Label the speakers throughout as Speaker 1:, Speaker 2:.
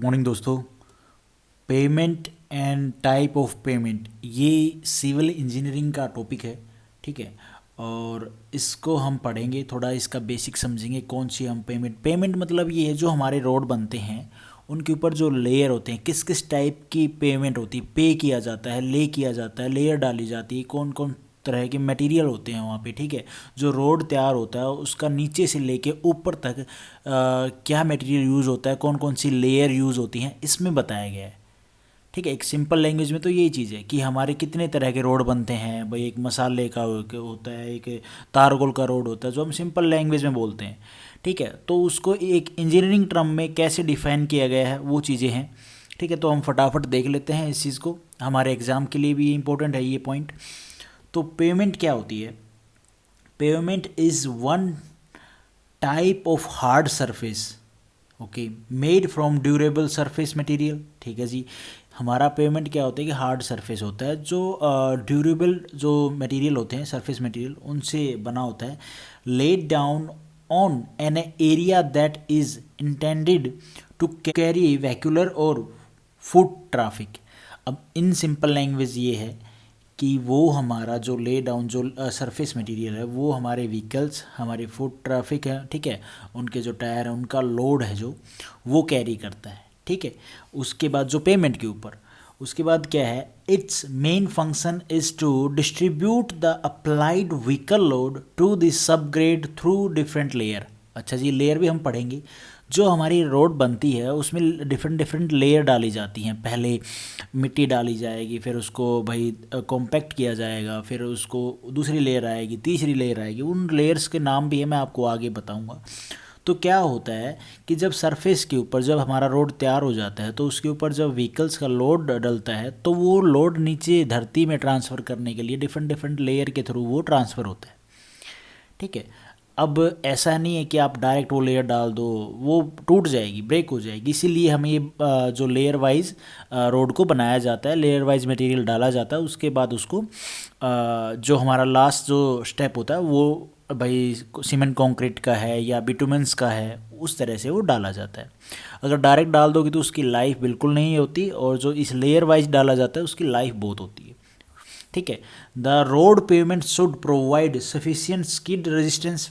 Speaker 1: Morning दोस्तों। Payment and type of payment ये civil engineering का टॉपिक है, ठीक है। और इसको हम पढ़ेंगे, थोड़ा इसका बेसिक समझेंगे कौन सी हम पेमेंट मतलब ये है जो हमारे रोड बनते हैं उनके ऊपर जो लेयर होते हैं, किस किस टाइप की पेमेंट होती है, पे किया जाता है, ले किया जाता है, लेयर डाली जाती है, कौन कौन तरह के मटेरियल होते हैं वहाँ पे, ठीक है। जो रोड तैयार होता है उसका नीचे से लेके ऊपर तक क्या मटेरियल यूज़ होता है, कौन कौन सी लेयर यूज़ होती हैं, इसमें बताया गया है, ठीक है। एक सिंपल लैंग्वेज में तो यही चीज़ है कि हमारे कितने तरह के रोड बनते हैं भाई। एक मसाले का होता है, एक तारगोल का रोड होता है, जो हम सिंपल लैंग्वेज में बोलते हैं, ठीक है। तो उसको एक इंजीनियरिंग टर्म में कैसे डिफाइन किया गया है वो चीज़ें हैं, ठीक है। तो हम फटाफट देख लेते हैं इस चीज़ को, हमारे एग्ज़ाम के लिए भी इम्पोर्टेंट है ये पॉइंट। तो पेमेंट क्या होती है? Payment is one type of hard surface, okay, made from durable surface material, ठीक है जी। हमारा पेमेंट क्या होता है कि हार्ड सरफेस होता है जो ड्यूरेबल जो मटेरियल होते हैं, सरफेस मटेरियल, उनसे बना होता है, laid down on an area that is intended to carry vehicular और फुट ट्रैफिक। अब इन सिंपल लैंग्वेज ये है कि वो हमारा जो ले डाउन जो सरफेस मटेरियल है वो हमारे व्हीकल्स, हमारे फुट ट्रैफिक है, ठीक है, उनके जो टायर है उनका लोड है जो वो कैरी करता है, ठीक है। उसके बाद जो पेमेंट के ऊपर, उसके बाद क्या है, its main function is to distribute the applied vehicle load to the subgrade through different layer. अच्छा जी, लेयर भी हम पढ़ेंगे। जो हमारी रोड बनती है उसमें डिफरेंट डिफरेंट लेयर डाली जाती हैं। पहले मिट्टी डाली जाएगी, फिर उसको भाई कॉम्पैक्ट किया जाएगा, फिर उसको दूसरी लेयर आएगी, तीसरी लेयर आएगी। उन लेयर्स के नाम भी है, मैं आपको आगे बताऊंगा। तो क्या होता है कि जब सरफेस के ऊपर जब हमारा रोड तैयार हो जाता है तो उसके ऊपर जब व्हीकल्स का लोड डलता है तो वो लोड नीचे धरती में ट्रांसफ़र करने के लिए डिफरेंट डिफरेंट लेयर के थ्रू वो ट्रांसफ़र होता है, ठीक है। अब ऐसा नहीं है कि आप डायरेक्ट वो लेयर डाल दो, वो टूट जाएगी, ब्रेक हो जाएगी। इसीलिए हमें ये जो लेयर वाइज रोड को बनाया जाता है, लेयर वाइज मटेरियल डाला जाता है, उसके बाद उसको जो हमारा लास्ट जो स्टेप होता है वो भाई सीमेंट कंक्रीट का है या बिटुमेंस का है, उस तरह से वो डाला जाता है। अगर डायरेक्ट डाल दोगे तो उसकी लाइफ बिल्कुल नहीं होती, और जो इस लेयर वाइज डाला जाता है उसकी लाइफ बहुत होती है, ठीक है। The road payment should provide sufficient skid resistance.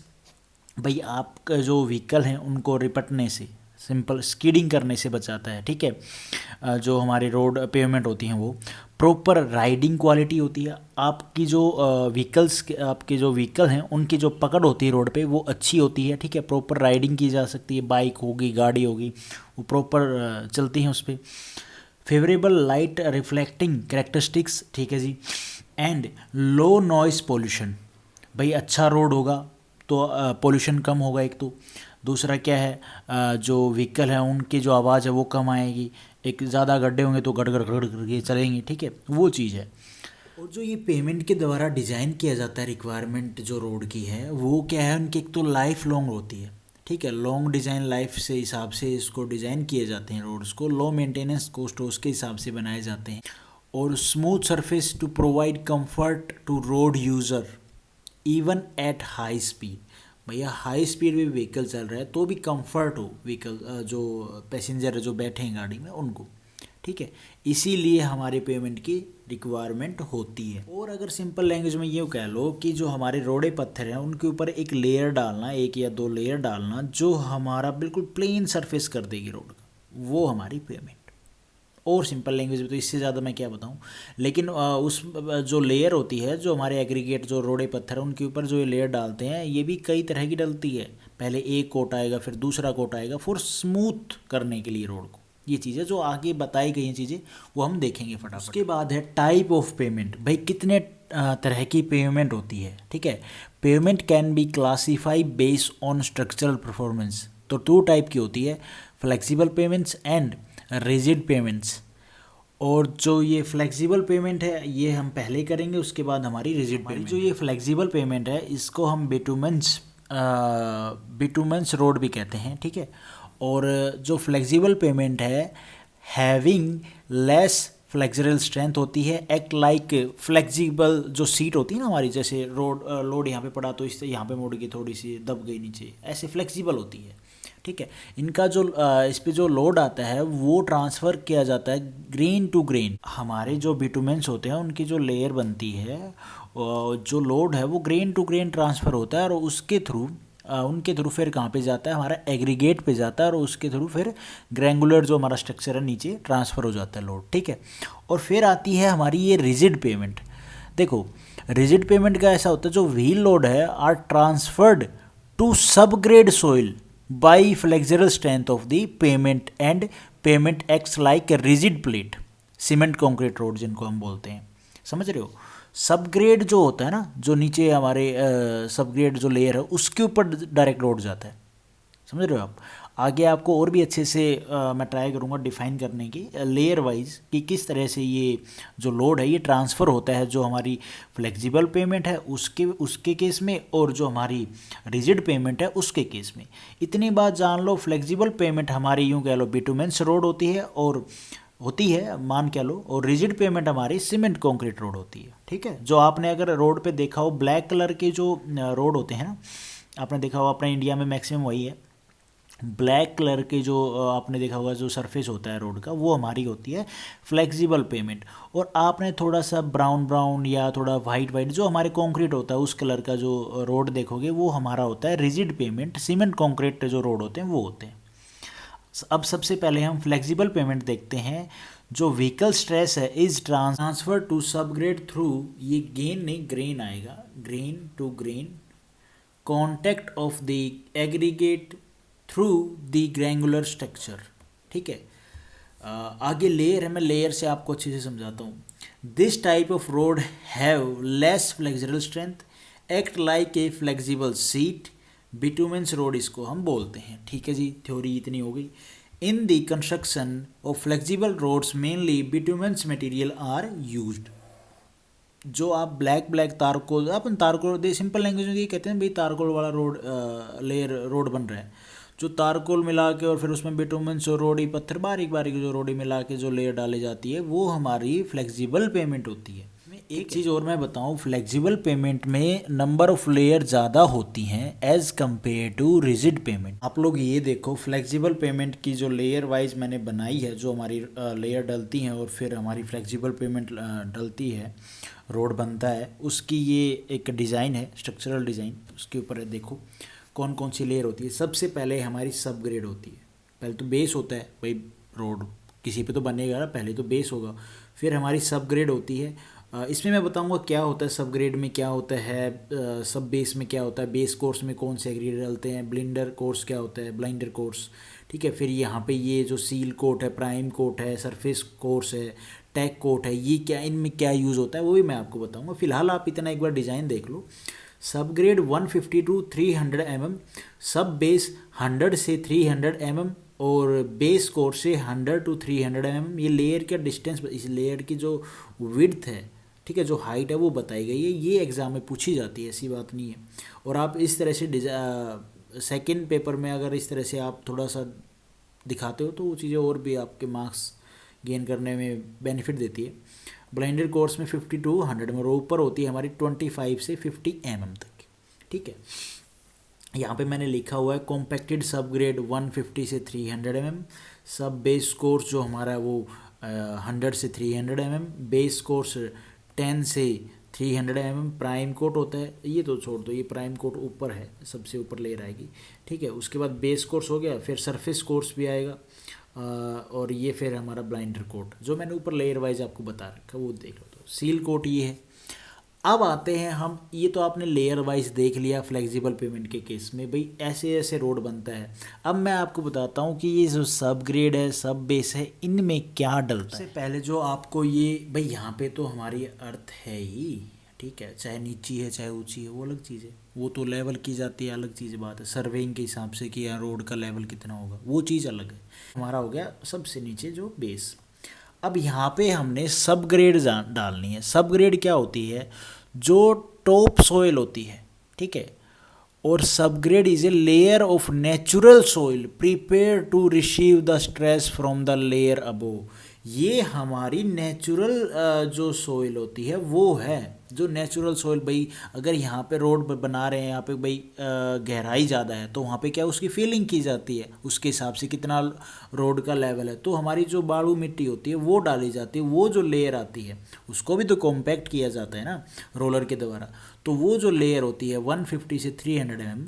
Speaker 1: भाई आपका जो व्हीकल हैं उनको रिपटने से, सिंपल स्कीडिंग करने से बचाता है, ठीक है। जो हमारे रोड पेमेंट होती हैं वो प्रॉपर राइडिंग क्वालिटी होती है। आपकी जो व्हीकल्स आपके जो व्हीकल हैं उनकी जो पकड़ होती है रोड पे वो अच्छी होती है, ठीक है। प्रॉपर राइडिंग की जा सकती है, बाइक होगी, गाड़ी होगी, वो प्रॉपर चलती हैं उस पर। फेवरेबल लाइट रिफ्लेक्टिंग करेक्टरिस्टिक्स, ठीक है जी। एंड लो नॉइस पोल्यूशन, भाई अच्छा रोड होगा तो पोल्यूशन कम होगा एक तो। दूसरा क्या है, जो व्हीकल है उनकी जो आवाज़ है वो कम आएगी। एक ज़्यादा गड्ढे होंगे तो गड़ गड़ गड़ करके चलेंगे, ठीक है, वो चीज़ है। और जो ये पेमेंट के द्वारा डिज़ाइन किया जाता है, रिक्वायरमेंट जो रोड की है वो क्या है, उनकी एक तो लाइफ लॉन्ग होती है, ठीक है। लॉन्ग डिज़ाइन लाइफ से हिसाब से इसको डिज़ाइन किए जाते हैं रोड्स को, लो मेंटेनेंस कॉस्ट उसके हिसाब से बनाए जाते हैं। और smooth surface to provide comfort to road user even at high speed. भैया हाई स्पीड में व्हीकल चल रहा है तो भी कंफर्ट हो व्हीकल, जो पैसेंजर जो बैठे हैं गाड़ी में उनको, ठीक है। इसीलिए हमारे पेमेंट की रिक्वायरमेंट होती है। और अगर सिंपल लैंग्वेज में ये कह लो कि जो हमारे रोडे पत्थर हैं उनके ऊपर एक लेयर डालना, एक या दो लेयर डालना जो हमारा बिल्कुल प्लेन सरफेस कर देगी रोड का, वो हमारी पेमेंट। और सिंपल लैंग्वेज में तो इससे ज़्यादा मैं क्या बताऊं। लेकिन उस जो लेयर होती है, जो हमारे एग्रीगेट जो रोडे पत्थर है उनके ऊपर जो ये लेयर डालते हैं, ये भी कई तरह की डलती है। पहले एक कोट आएगा, फिर दूसरा कोट आएगा, फॉर स्मूथ करने के लिए रोड को। ये चीज़ें जो आगे बताई गई हैं चीज़ें वो हम देखेंगे फटाफट। उसके बाद है टाइप ऑफ पेमेंट। भाई कितने तरह की पेमेंट होती है, ठीक है। Payment can be classify based on structural performance. तो टू टाइप की होती है, flexible payments and rigid payments. और जो ये फ्लेक्सिबल पेमेंट है ये हम पहले करेंगे, उसके बाद हमारी रिजिड पेमेंट। जो ये फ्लेक्सिबल पेमेंट है इसको हम बिटुमेंस रोड भी कहते हैं, ठीक है। और जो फ्लेक्सिबल पेमेंट है हैविंग लेस फ्लेक्सरल स्ट्रेंथ होती है, एक्ट लाइक फ्लेक्सिबल जो सीट होती है ना हमारी, जैसे लोड यहाँ पे पड़ा तो इससे यहाँ पे मुड़ गई, थोड़ी सी दब गई नीचे, ऐसे फ्लेक्सिबल होती है, ठीक है। इनका जो इस पे जो लोड आता है वो ट्रांसफ़र किया जाता है ग्रेन टू ग्रेन। हमारे जो बिटुमेंस होते हैं उनकी जो लेयर बनती है जो लोड है वो ग्रेन टू ग्रेन ट्रांसफ़र होता है और उसके थ्रू उनके थ्रू फिर कहाँ पे जाता है, हमारा एग्रीगेट पे जाता है और उसके थ्रू फिर ग्रैंगुलर जो हमारा स्ट्रक्चर है नीचे ट्रांसफ़र हो जाता है लोड, ठीक है। और फिर आती है हमारी ये रिजिड पेमेंट। देखो रिजिड पेमेंट का ऐसा होता है जो व्हील लोड है are transferred to subgrade soil by flexible strength of the pavement and pavement acts like rigid plate, cement concrete road जिनको हम बोलते हैं, समझ रहे हो। सबग्रेड जो होता है ना, जो नीचे हमारे सबग्रेड जो लेयर है उसके ऊपर डायरेक्ट लोड जाता है, समझ रहे हो आप। आगे आपको और भी अच्छे से मैं ट्राई करूँगा डिफाइन करने की लेयर वाइज कि किस तरह से ये जो लोड है ये ट्रांसफ़र होता है, जो हमारी फ्लेक्सिबल पेमेंट है उसके केस में और जो हमारी रिजिड पेमेंट है उसके केस में। इतनी बात जान लो, फ्लेक्सिबल पेमेंट हमारी यूँ कह लो बिटुमेंस रोड होती है मान कह लो, और रिजिड पेमेंट हमारी सीमेंट कॉन्क्रीट रोड होती है, ठीक है। जो आपने अगर रोड पे देखा हो ब्लैक कलर के जो रोड होते हैं ना, आपने देखा हो अपने इंडिया में मैक्सिमम वही है, ब्लैक कलर के जो आपने देखा होगा जो सरफेस होता है रोड का वो हमारी होती है फ्लेक्सिबल पेमेंट। और आपने थोड़ा सा ब्राउन या थोड़ा वाइट जो हमारे कंक्रीट होता है उस कलर का जो रोड देखोगे वो हमारा होता है रिजिड पेमेंट, सीमेंट कंक्रीट जो रोड होते हैं वो होते हैं। अब सबसे पहले हम फ्लेक्सिबल पेमेंट देखते हैं। जो व्हीकल स्ट्रेस है is transfer to subgrade through, ये गेन नहीं ग्रेन आएगा, grain to grain contact of the aggregate through the granular structure, ठीक है। आगे लेयर है, मैं लेयर से आपको अच्छे से समझाता हूँ। This type of road have less flexible strength, act like a flexible sheet, bituminous road इसको हम बोलते हैं, ठीक है जी। थ्योरी इतनी हो गई। In the construction of flexible roads mainly bituminous material are used. जो आप ब्लैक तारकोल, अपन तारकोल सिंपल लैंग्वेज में ये कहते हैं भाई तारकोल वाला रोड लेयर रोड बन रहा है, जो तारकोल मिला के और फिर उसमें बिटुमेंस और रोडी पत्थर बारीक जो रोडी मिला के जो लेयर डाली जाती है वो हमारी फ्लेक्सिबल पेमेंट होती है। एक चीज़ और मैं बताऊं, फ्लेक्सिबल पेमेंट में नंबर ऑफ लेयर ज़्यादा होती हैं as compared to rigid pavement. आप लोग ये देखो फ्लेक्सिबल पेमेंट की जो लेयर वाइज मैंने बनाई है, जो हमारी लेयर डलती हैं और फिर हमारी फ्लेक्सिबल पेमेंट डलती है, रोड बनता है, उसकी ये एक डिज़ाइन है, स्ट्रक्चरल डिज़ाइन उसके ऊपर है। देखो कौन कौन सी लेयर होती है। सबसे पहले हमारी सब ग्रेड होती है, पहले तो बेस होता है भाई, रोड किसी पे तो बनेगा ना, पहले तो बेस होगा, फिर हमारी सब ग्रेड होती है। इसमें मैं बताऊंगा क्या होता है सब ग्रेड में, क्या होता है सब बेस में, क्या होता है बेस कोर्स में कौन से ग्रेड डलते हैं, ब्लेंडर कोर्स क्या होता है, ब्लाइंडर कोर्स, ठीक है। फिर यहाँ पे ये जो सील कोट है, प्राइम कोट है, सरफेस कोर्स है, टैग कोट है, ये क्या इनमें क्या यूज़ होता है वो भी मैं आपको बताऊंगा। फिलहाल आप इतना एक बार डिज़ाइन देख लो। सब ग्रेड 150 टू 300 mm, सब बेस 100 से 300 mm और बेस कोर से 100 टू 300 mm। ये लेयर का डिस्टेंस, इस लेयर की जो विड्थ है, ठीक है, जो हाइट है वो बताई गई है, ये एग्ज़ाम में पूछी जाती है, ऐसी बात नहीं है। और आप इस तरह से सेकंड पेपर में अगर इस तरह से आप थोड़ा सा दिखाते हो तो वो चीज़ें और भी आपके मार्क्स गेन करने में बेनिफिट देती है। ब्लाइंडर कोर्स में 50 टू 100 में, ऊपर होती है हमारी 25 से 50 mm तक, ठीक है। यहाँ पे मैंने लिखा हुआ है कॉम्पैक्टेड सब ग्रेड 150 से 300 mm, सब बेस कोर्स जो हमारा है वो 100 से 300 mm, बेस कोर्स 10 से 300 mm, प्राइम कोट होता है, ये तो छोड़ दो, ये प्राइम कोट ऊपर है, सबसे ऊपर लेयर आएगी, ठीक है। उसके बाद बेस कोर्स हो गया, फिर सरफेस कोर्स भी आएगा और ये फिर हमारा ब्लाइंडर कोट जो मैंने ऊपर लेयर वाइज आपको बता रखा वो देख लो। तो सील कोट ये है। अब आते हैं हम, ये तो आपने लेयर वाइज देख लिया फ्लेक्सिबल पेमेंट के केस में, भाई ऐसे ऐसे रोड बनता है। अब मैं आपको बताता हूँ कि ये जो सब ग्रेड है, सब बेस है, इनमें क्या डलता है। सबसे पहले जो आपको ये, भाई यहाँ पे तो हमारी अर्थ है ही, ठीक है, चाहे नीची है चाहे ऊंची है वो अलग चीज़ है, वो तो लेवल की जाती है, अलग चीज़ बात है, सर्वेइंग के हिसाब से कि यहाँ रोड का लेवल कितना होगा वो चीज़ अलग है। हमारा हो गया सबसे नीचे जो बेस। अब यहाँ पे हमने सब ग्रेड डालनी है। सब ग्रेड क्या होती है, जो टॉप सोइल होती है, ठीक है, और subgrade is a layer of natural soil prepare to receive the stress from the layer above. ये हमारी नेचुरल जो सोइल होती है वो है, जो नेचुरल सॉइल, भाई अगर यहाँ पे रोड बना रहे हैं, यहाँ पे भाई गहराई ज़्यादा है तो वहाँ पे क्या उसकी फीलिंग की जाती है, उसके हिसाब से कितना रोड का लेवल है, तो हमारी जो बालू मिट्टी होती है वो डाली जाती है, वो जो लेयर आती है उसको भी तो कॉम्पैक्ट किया जाता है ना रोलर के द्वारा। तो वो जो लेयर होती है 150 से 300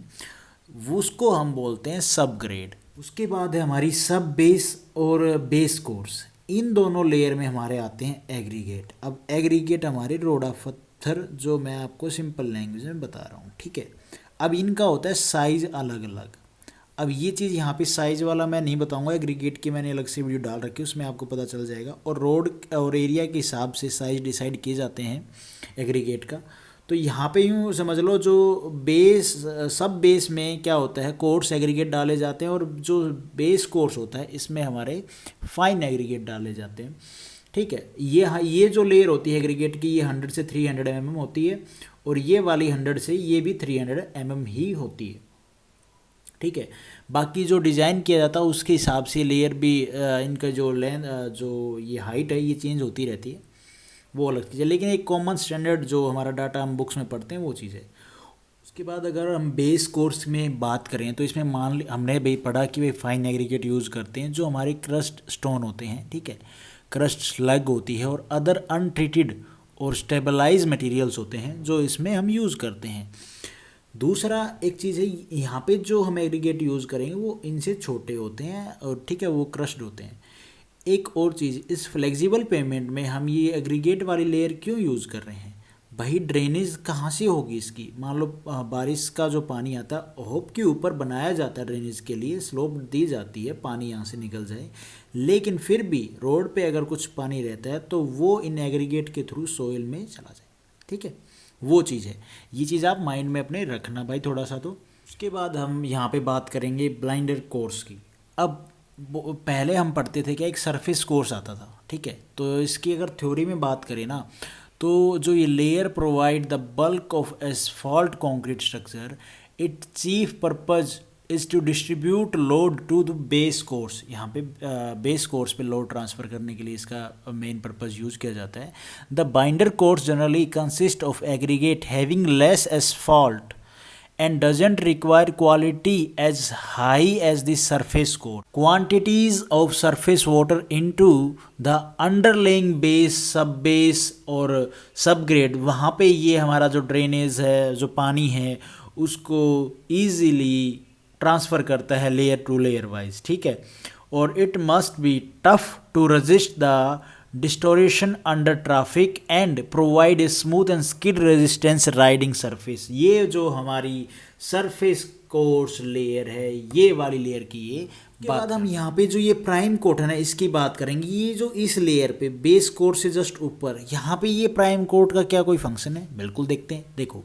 Speaker 1: वो उसको हम बोलते हैं सब ग्रेड। उसके बाद है हमारी सब बेस और बेस कोर्स। इन दोनों लेयर में हमारे आते हैं एग्रीगेट। अब एग्रीगेट हमारे रोड़ा पत्थर, जो मैं आपको सिंपल लैंग्वेज में बता रहा हूँ, ठीक है। अब इनका होता है साइज़ अलग अलग। अब ये चीज़ यहाँ पे साइज़ वाला मैं नहीं बताऊँगा, एग्रीगेट की मैंने अलग से वीडियो डाल रखी है, उसमें आपको पता चल जाएगा। और रोड और एरिया के हिसाब से साइज़ डिसाइड किए जाते हैं एग्रीगेट का। तो यहाँ पे यूँ समझ लो, जो बेस सब बेस में क्या होता है, कोर्स एग्रीगेट डाले जाते हैं, और जो बेस कोर्स होता है इसमें हमारे फाइन एग्रीगेट डाले जाते हैं, ठीक है। ये जो लेयर होती है एग्रीगेट की, ये 100 से 300 mm होती है, और ये वाली 100 से ये भी 300 mm ही होती है, ठीक है। बाकी जो डिज़ाइन किया जाता है उसके हिसाब से लेयर भी इनका जो लेंथ, जो ये हाइट है, ये चेंज होती रहती है, वो अलग चीज़ है। लेकिन एक कॉमन स्टैंडर्ड जो हमारा डाटा हम बुक्स में पढ़ते हैं वो चीज़ है। उसके बाद अगर हम बेस कोर्स में बात करें तो इसमें हमने भाई पढ़ा कि भाई फाइन एग्रीगेट यूज़ करते हैं, जो हमारे क्रस्ट स्टोन होते हैं, ठीक है, क्रस्ट स्लग होती है, और अदर अनट्रीटेड और स्टेबलाइज मटेरियल्स होते हैं जो इसमें हम यूज़ करते हैं। दूसरा एक चीज़ है, यहाँ पे जो हम एग्रीगेट यूज़ करेंगे वो इनसे छोटे होते हैं, और ठीक है, वो क्रश्ड होते हैं। एक और चीज़, इस फ्लेक्सिबल पेमेंट में हम ये एग्रीगेट वाली लेयर क्यों यूज़ कर रहे हैं? भाई ड्रेनेज कहाँ से होगी इसकी? मान लो बारिश का जो पानी आता है होप के ऊपर बनाया जाता है, ड्रेनेज के लिए स्लोप दी जाती है, पानी यहाँ से निकल जाए, लेकिन फिर भी रोड पे अगर कुछ पानी रहता है तो वो इन एग्रीगेट के थ्रू सोइल में चला जाए, ठीक है, वो चीज़ है। ये चीज़ आप माइंड में अपने रखना भाई थोड़ा सा। तो उसके बाद हम यहाँ पे बात करेंगे ब्लाइंडर कोर्स की। अब पहले हम पढ़ते थे क्या, एक सरफेस कोर्स आता था, ठीक है। तो इसकी अगर थ्योरी में बात करें ना, तो जो ये layer provide the bulk of asphalt concrete structure, it chief purpose is to distribute load to the base course. यहाँ पे बेस कोर्स पे लोड ट्रांसफ़र करने के लिए इसका मेन पर्पज़ यूज़ किया जाता है। The binder course generally consist of aggregate having less asphalt and doesn't require quality as high as the surface core. Quantities of surface water into the underlying base, sub base और subgrade, वहाँ पे ये हमारा जो drainage है, जो पानी है, उसको easily ट्रांसफ़र करता है लेयर टू लेयर वाइज, ठीक है। और it must be tough to resist the distortion under traffic and provide a smooth and skid resistance riding surface. ये जो हमारी सरफेस कोर्स लेयर है, ये वाली लेयर की ये बाद हम यहाँ पे जो ये प्राइम कोट है ना, इसकी बात करेंगे। ये जो इस लेयर पे बेस कोट से जस्ट ऊपर, यहाँ पे ये प्राइम कोट का क्या कोई फंक्शन है? बिल्कुल देखते हैं। देखो,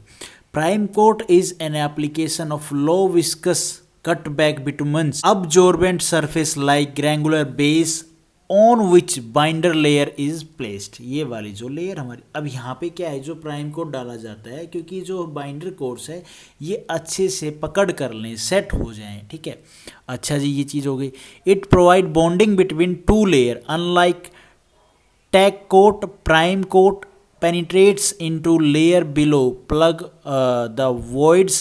Speaker 1: prime coat is an application of low viscous cut back bituminous absorbent surface like granular base on which binder layer is placed। ये वाली जो लेयर हमारी, अब यहाँ पे क्या है, जो प्राइम कोट डाला जाता है क्योंकि जो बाइंडर कोट्स है ये अच्छे से पकड़ कर लें, सेट हो जाएं, ठीक है। अच्छा जी, ये चीज़ हो गई। It provide bonding between two layer unlike tack coat. Prime coat penetrates into layer below, plug the voids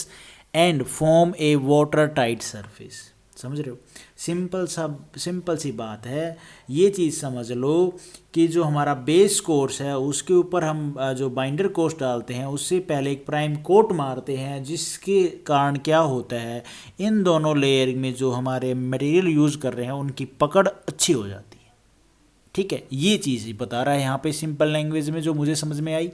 Speaker 1: and form a watertight surface। समझ रहे हो? सिंपल सी बात है। ये चीज़ समझ लो कि जो हमारा बेस कोर्स है उसके ऊपर हम जो बाइंडर कोर्स डालते हैं उससे पहले एक प्राइम कोट मारते हैं, जिसके कारण क्या होता है, इन दोनों लेयर में जो हमारे मटेरियल यूज़ कर रहे हैं उनकी पकड़ अच्छी हो जाती है, ठीक है। ये चीज़ बता रहा है यहाँ पे सिंपल लैंग्वेज में, जो मुझे समझ में आई।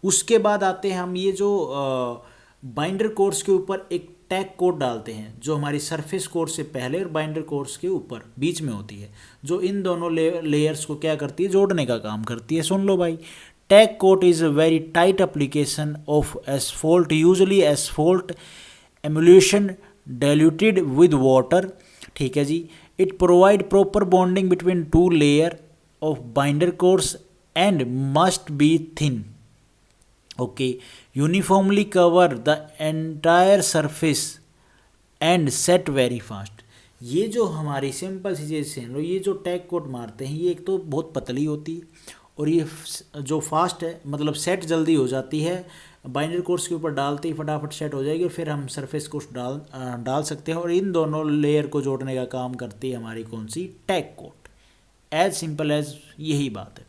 Speaker 1: उसके बाद आते हैं हम ये जो बाइंडर कोर्स के ऊपर एक टैग कोट डालते हैं, जो हमारी सरफेस कोर्स से पहले और बाइंडर कोर्स के ऊपर बीच में होती है, जो इन दोनों लेयर्स को क्या करती है, जोड़ने का काम करती है। सुन लो भाई, tack coat is a very tight application of asphalt, usually asphalt emulsion diluted with water, ठीक है जी। It provide proper bonding between two layer of binder course and must be thin, okay, uniformly cover the entire surface and set very fast। ये जो हमारी simple सी चीज़ है, ये जो tag coat मारते हैं ये एक तो बहुत पतली होती है और ये जो फास्ट है मतलब सेट जल्दी हो जाती है, बाइनरी कोर्स के ऊपर डालते ही फटाफट सेट हो जाएगी और फिर हम सरफेस कोर्स डाल सकते हैं। और इन दोनों लेयर को जोड़ने का काम करती है हमारी कौन सी, tack coat. As simple as यही बात है।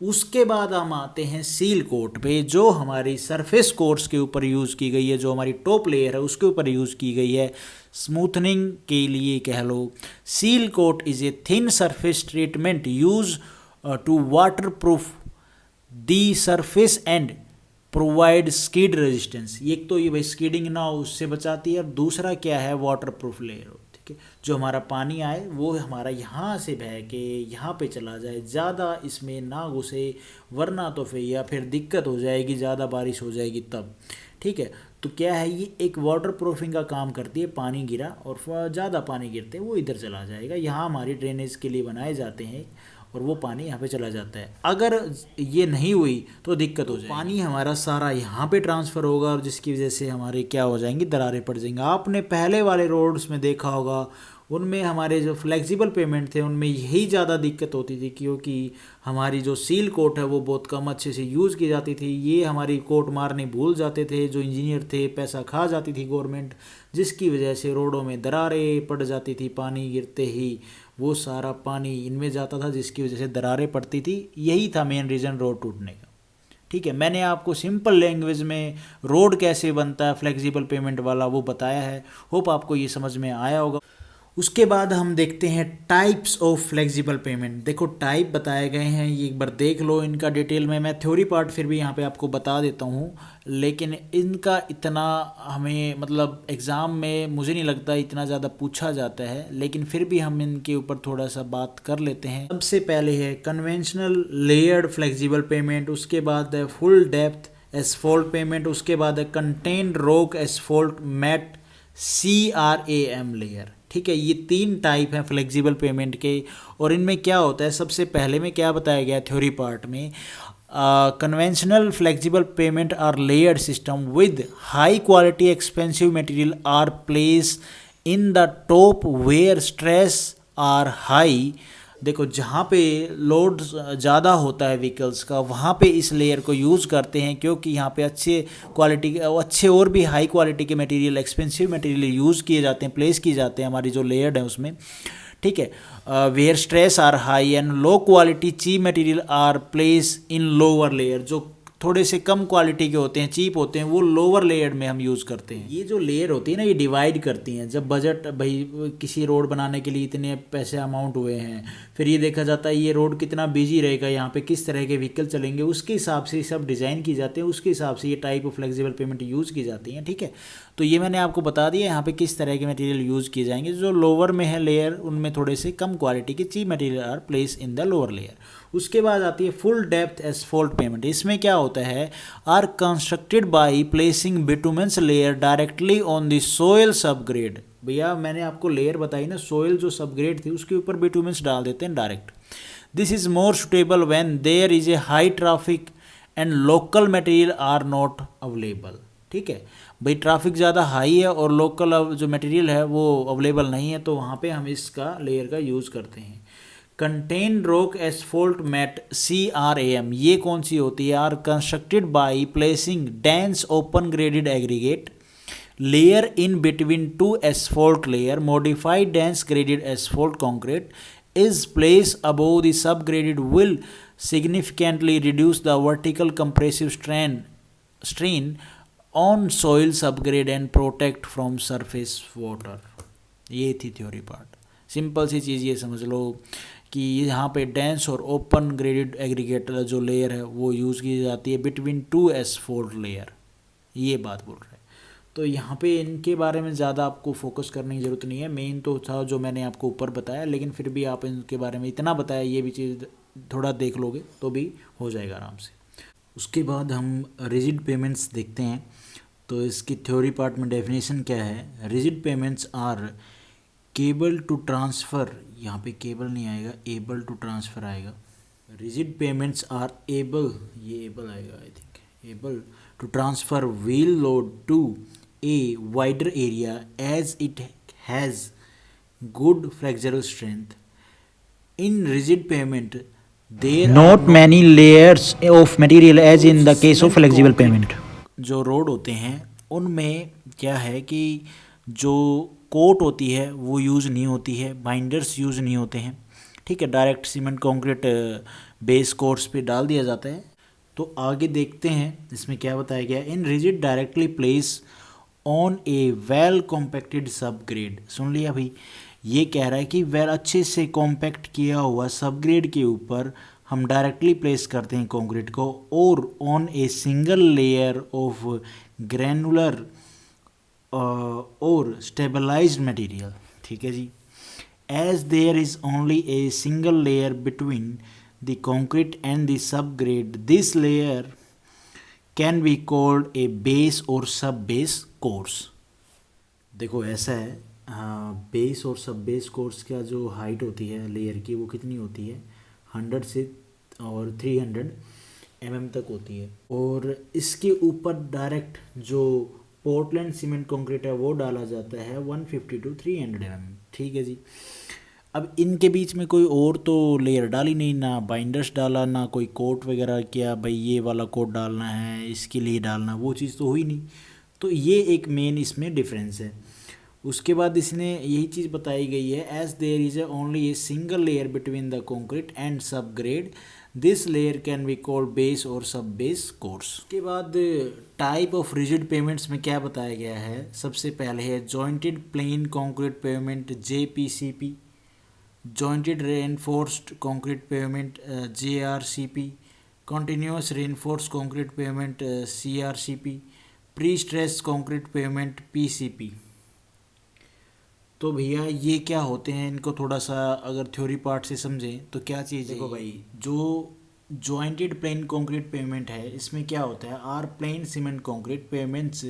Speaker 1: उसके बाद हम आते हैं सील कोट पे, जो हमारी सरफेस कोर्स के ऊपर यूज़ की गई है, जो हमारी टॉप लेयर है उसके ऊपर यूज़ की गई है स्मूथनिंग के लिए कह लो। Seal coat is a thin surface treatment use to water proof the surface and provide skid resistance. एक तो ये भाई स्किडिंग ना हो उससे बचाती है, और दूसरा क्या है, वाटर प्रूफ लेयर हो। ठीक है, जो हमारा पानी आए वो हमारा यहाँ से बह के यहाँ पे चला जाए, ज़्यादा इसमें ना घुसे, वरना तो फिर या फिर दिक्कत हो जाएगी, ज़्यादा बारिश हो जाएगी तब। ठीक है, तो क्या है, ये एक वाटर प्रूफिंग का काम करती है। पानी गिरा और ज़्यादा पानी गिरते वो इधर चला जाएगा, यहाँ हमारी ड्रेनेज के लिए बनाए जाते हैं और वो पानी यहाँ पे चला जाता है। अगर ये नहीं हुई तो दिक्कत हो जाएगी, पानी हमारा सारा यहाँ पे ट्रांसफ़र होगा और जिसकी वजह से हमारे क्या हो जाएंगी, दरारें पड़ जाएंगी। आपने पहले वाले रोड्स में देखा होगा, उनमें हमारे जो फ्लेक्सिबल पेमेंट थे उनमें यही ज़्यादा दिक्कत होती थी, क्योंकि हमारी जो सील कोट है वो बहुत कम अच्छे से यूज़ की जाती थी। ये हमारी कोट मारने भूल जाते थे जो इंजीनियर थे, पैसा खा जाती थी गवर्नमेंट, जिसकी वजह से रोडों में दरारें पड़ जाती थी। पानी गिरते ही वो सारा पानी इनमें जाता था, जिसकी वजह से दरारें पड़ती थी। यही था मेन रीज़न रोड टूटने का। ठीक है, मैंने आपको सिंपल लैंग्वेज में रोड कैसे बनता है फ्लेक्सिबल पेमेंट वाला वो बताया है। होप आपको ये समझ में आया होगा। उसके बाद हम देखते हैं टाइप्स ऑफ फ्लेक्सिबल पेमेंट। देखो टाइप बताए गए हैं, ये एक बार देख लो इनका डिटेल में। मैं थ्योरी पार्ट फिर भी यहाँ पे आपको बता देता हूँ, लेकिन इनका इतना हमें मतलब एग्ज़ाम में मुझे नहीं लगता इतना ज़्यादा पूछा जाता है, लेकिन फिर भी हम इनके ऊपर थोड़ा सा बात कर लेते हैं। सबसे पहले है कन्वेंशनल लेयर्ड फ्लेक्सिबल पेमेंट, उसके बाद है फुल डेप्थ एसफॉल्ट पेमेंट, उसके बाद है contained rock asphalt mat CRAM layer. ठीक है, ये 3 टाइप हैं फ्लेक्सिबल पेमेंट के। और इनमें क्या होता है, सबसे पहले में क्या बताया गया थ्योरी पार्ट में, conventional flexible pavement are layered system with high quality expensive material are place in the top where stress are high. देखो जहाँ पे लोड ज़्यादा होता है व्हीकल्स का, वहाँ पे इस लेयर को यूज़ करते हैं, क्योंकि यहाँ पे अच्छे और भी हाई क्वालिटी के मटेरियल, एक्सपेंसिव मटेरियल यूज़ किए जाते हैं, प्लेस किए जाते हैं हमारी जो लेयर्ड है उसमें। ठीक है, where stress are high and low quality cheap material are place in lower layer. जो थोड़े से कम क्वालिटी के होते हैं, चीप होते हैं, वो लोअर लेयर में हम यूज़ करते हैं। ये जो लेयर होती है ना, ये डिवाइड करती हैं। जब बजट भाई किसी रोड बनाने के लिए इतने पैसे अमाउंट हुए हैं, फिर ये देखा जाता है ये रोड कितना बिजी रहेगा, यहाँ पे किस तरह के व्हीकल चलेंगे, उसके हिसाब से सब डिज़ाइन की जाते हैं, उसके हिसाब से ये type of flexible pavement use की जाती हैं। ठीक है, तो ये मैंने आपको बता दिया यहाँ पे किस तरह के मटेरियल यूज़ किए जाएंगे। जो लोअर में है लेयर, उनमें थोड़े से कम क्वालिटी के cheap material are place in the lower layer. उसके बाद आती है फुल डेप्थ एसफॉल्ट पेमेंट। इसमें क्या होता है, are constructed by placing bituminous layer directly on the soil subgrade. भैया मैंने आपको लेयर बताई ना, सोयल जो सबग्रेड थी उसके ऊपर बिटुमेंस डाल देते हैं direct. This is more suitable when there is a high traffic and local material are not available. ठीक है भाई, ट्रैफिक ज़्यादा हाई है और लोकल जो मटेरियल है वो अवेलेबल नहीं है, तो वहाँ पे हम इसका लेयर का यूज़ करते हैं। Contain rock asphalt mat CRAM, ये कौन सी होती है, are constructed by placing dense open graded aggregate layer in between 2 asphalt layer. Modified dense graded asphalt concrete is placed above the subgraded will significantly reduce the vertical compressive strain on soil subgrade and protect from surface water. ये थी theory part. Simple सी चीज़ ये समझ लो कि यहाँ पे dense और open graded aggregate जो layer है वो यूज़ की जाती है बिटवीन 2 asphalt लेयर, ये बात बोल रहे हैं। तो यहाँ पे इनके बारे में ज़्यादा आपको फोकस करने की ज़रूरत नहीं है, मेन तो था जो मैंने आपको ऊपर बताया, लेकिन फिर भी आप इनके बारे में इतना बताया, ये भी चीज़ थोड़ा देख लोगे तो भी हो जाएगा आराम से। उसके बाद हम रिजिड पेमेंट्स देखते हैं। तो इसकी थ्योरी पार्ट में डेफिनेशन क्या है, rigid pavements are cable to transfer, यहाँ पे केबल नहीं आएगा, एबल टू ट्रांसफ़र आएगा। रिजिड पेमेंट्स आर एबल, ये एबल आएगा I think, able to transfer wheel load to a wider area as it has good flexural strength. In rigid pavement, there
Speaker 2: Not many layers of material as in the case of flexible payment.
Speaker 1: जो road होते हैं उनमें क्या है कि जो coat होती है वो यूज़ नहीं होती है, बाइंडर्स यूज़ नहीं होते हैं, ठीक है। Direct cement concrete base course पे डाल दिया जाता है। तो आगे देखते हैं इसमें क्या बताया गया। In rigid directly place on a well compacted sub grade. सुन लिया भाई, ये कह रहा है कि वेल अच्छे से कॉम्पैक्ट किया हुआ सब ग्रेड के ऊपर हम डायरेक्टली प्लेस करते हैं कंक्रीट को, और on a single layer of granular or stabilized material, ठीक है जी। As there is only a single layer between the concrete and the sub grade, this layer can be called a base or sub base course. देखो ऐसा है, हाँ, base or sub base course का जो height होती है layer की वो कितनी होती है, 100 से और 300 तक होती है। और इसके ऊपर डायरेक्ट जो पोर्टलैंड सीमेंट कंक्रीट है वो डाला जाता है 150 to 300 ठीक है जी। अब इनके बीच में कोई और तो लेयर डाली नहीं, ना बाइंडर्स डाला, ना कोई कोट वगैरह किया भाई ये वाला कोट डालना है इसके लिए डालना, वो चीज़ तो हुई नहीं। तो ये एक मेन इसमें डिफरेंस है। उसके बाद इसने यही चीज़ बताई गई है, as there is only a single layer between the concrete and sub grade, this layer can be called base or sub base course. उसके बाद टाइप ऑफ रिजिड पेमेंट्स में क्या बताया गया है, सबसे पहले है jointed plane concrete payment JPCP, jointed reinforced concrete payment JRCP, continuous reinforced concrete payment CRCP, pre stress concrete payment PCP। तो भैया ये क्या होते हैं, इनको थोड़ा सा अगर थ्योरी पार्ट से समझें तो क्या चीज़ है। देखो भाई, जो जॉइंटेड प्लेन कंक्रीट पेमेंट है इसमें क्या होता है, are plain cement concrete pavements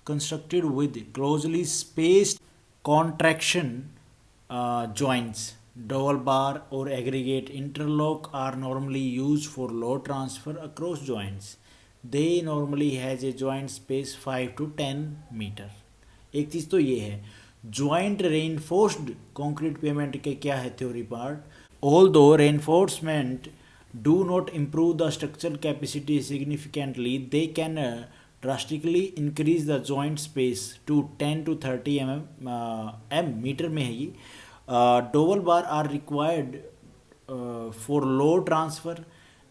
Speaker 1: constructed with closely spaced contraction joints, double bar or aggregate interlock are normally used for load transfer across joints. They normally has a joint space 5 to 10 metre. एक चीज़ तो ये है, joint reinforced concrete pavement के क्या है theory part, although reinforcement do not improve the structural capacity significantly, they can drastically increase the joint space to 10 to 30 m metre में है ये। Double bar are required for load transfer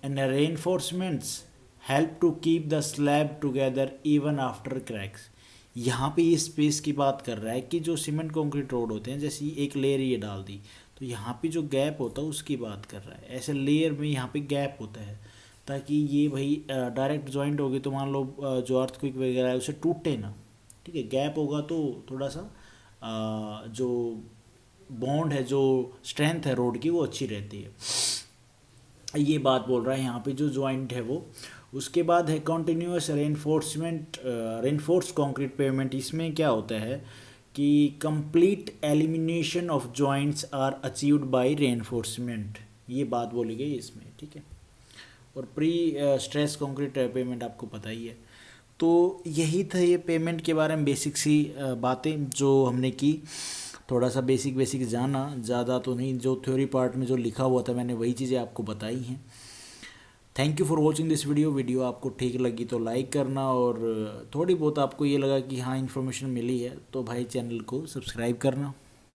Speaker 1: and reinforcements help to keep the slab together even after cracks। यहाँ पे ये space की बात कर रहा है कि जो सीमेंट कंक्रीट रोड होते हैं, जैसे एक लेयर ये डाल दी तो यहाँ पे जो गैप होता है उसकी बात कर रहा है। ऐसे लेयर में यहाँ पे गैप होता है ताकि ये भाई डायरेक्ट जॉइंट होगी तो मान लो जो अर्थक्वेक वगैरह है उसे टूटे ना, ठीक है। गैप होगा तो थोड़ा सा जो बॉन्ड है, जो स्ट्रेंथ है रोड की वो अच्छी रहती है, ये बात बोल रहा है यहाँ पे जो जॉइंट है वो। उसके बाद है कॉन्टिन्यूस रेनफोर्स कंक्रीट पेमेंट। इसमें क्या होता है कि complete elimination of joints are achieved by reinforcement, ये बात बोली गई इसमें, ठीक है। और प्री स्ट्रेस कंक्रीट पेमेंट आपको पता ही है। तो यही था ये पेमेंट के बारे में बेसिक सी बातें जो हमने की, थोड़ा सा बेसिक जाना, ज़्यादा तो नहीं। जो थ्योरी पार्ट में जो लिखा हुआ था मैंने वही चीज़ें आपको बताई हैं। Thank you for watching this video आपको ठीक लगी तो लाइक करना, और थोड़ी बहुत आपको ये लगा कि हाँ इन्फॉर्मेशन मिली है तो भाई चैनल को सब्सक्राइब करना।